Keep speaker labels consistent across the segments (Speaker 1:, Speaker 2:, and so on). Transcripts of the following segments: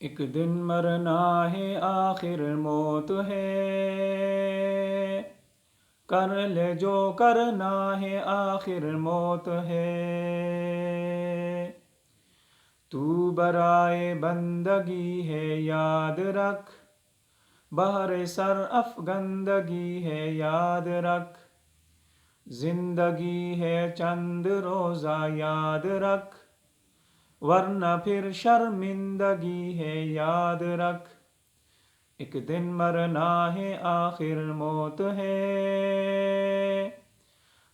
Speaker 1: ایک دن مرنا ہے آخر موت ہے، کر لے جو کرنا ہے آخر موت ہے۔ تو برائے بندگی ہے یاد رکھ، بہر سر افگندگی ہے یاد رکھ، زندگی ہے چند روزہ یاد رکھ، ورنہ پھر شرمندگی ہے یاد رکھ۔ ایک دن مرنا ہے آخر موت ہے،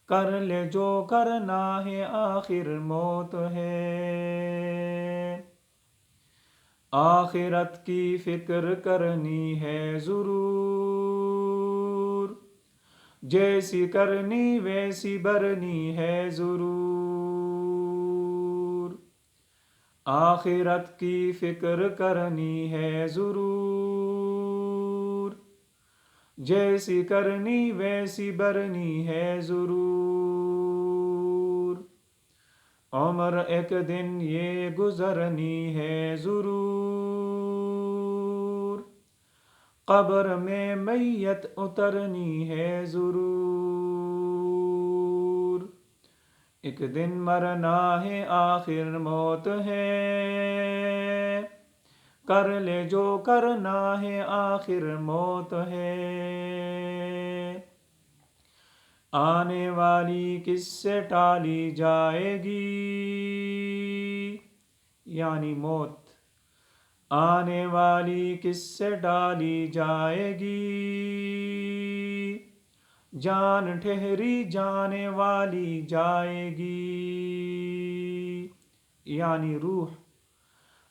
Speaker 1: کر لے جو کرنا ہے آخر موت ہے۔ آخرت کی فکر کرنی ہے ضرور، جیسی کرنی ویسی برنی ہے ضرور۔ آخرت کی فکر کرنی ہے ضرور، جیسی کرنی ویسی برنی ہے ضرور۔ عمر ایک دن یہ گزرنی ہے ضرور، قبر میں میت اترنی ہے ضرور۔ ایک دن مرنا ہے آخر موت ہے، کر لے جو کرنا ہے آخر موت ہے۔ آنے والی کس سے ٹالی جائے گی، یعنی موت آنے والی کس سے ٹالی جائے گی، جان ٹھہری جانے والی جائے گی، یعنی روح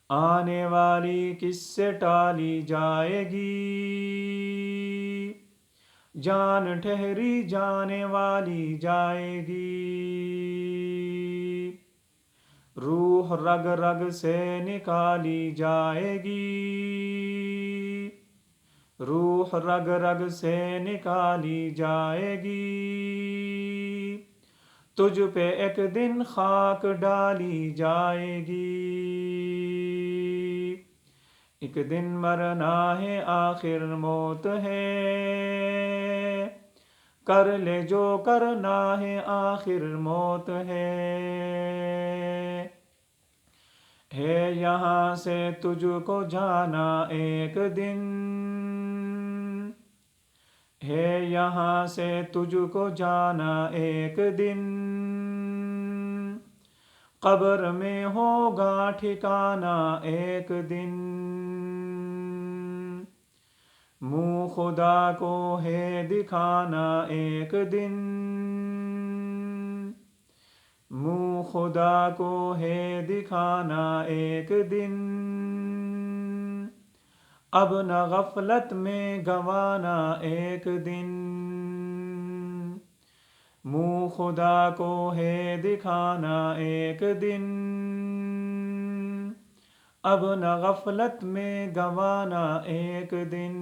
Speaker 1: آنے والی کس سے ٹالی جائے گی، جان ٹھہری جانے والی جائے گی۔ روح رگ رگ سے نکالی جائے گی، روح رگ رگ سے نکالی جائے گی، تجھ پہ ایک دن خاک ڈالی جائے گی۔ ایک دن مرنا ہے آخر موت ہے، کر لے جو کرنا ہے آخر موت ہے۔ یہاں سے تجھ کو جانا ایک دن، ہے یہاں سے تجھ کو جانا ایک دن، قبر میں ہوگا ٹھکانا ایک دن۔ منہ خدا کو ہے دکھانا ایک دن، منہ خدا کو ہے دکھانا ایک دن، اب نہ غفلت میں گنوانا ایک دن۔ منہ خدا کو ہے دکھانا ایک دن، اب نہ غفلت میں گنوانا ایک دن۔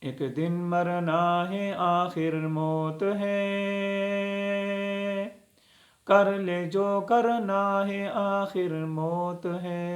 Speaker 1: ایک دن مرنا ہے آخر موت ہے، کر لے جو کرنا ہے آخر موت ہے۔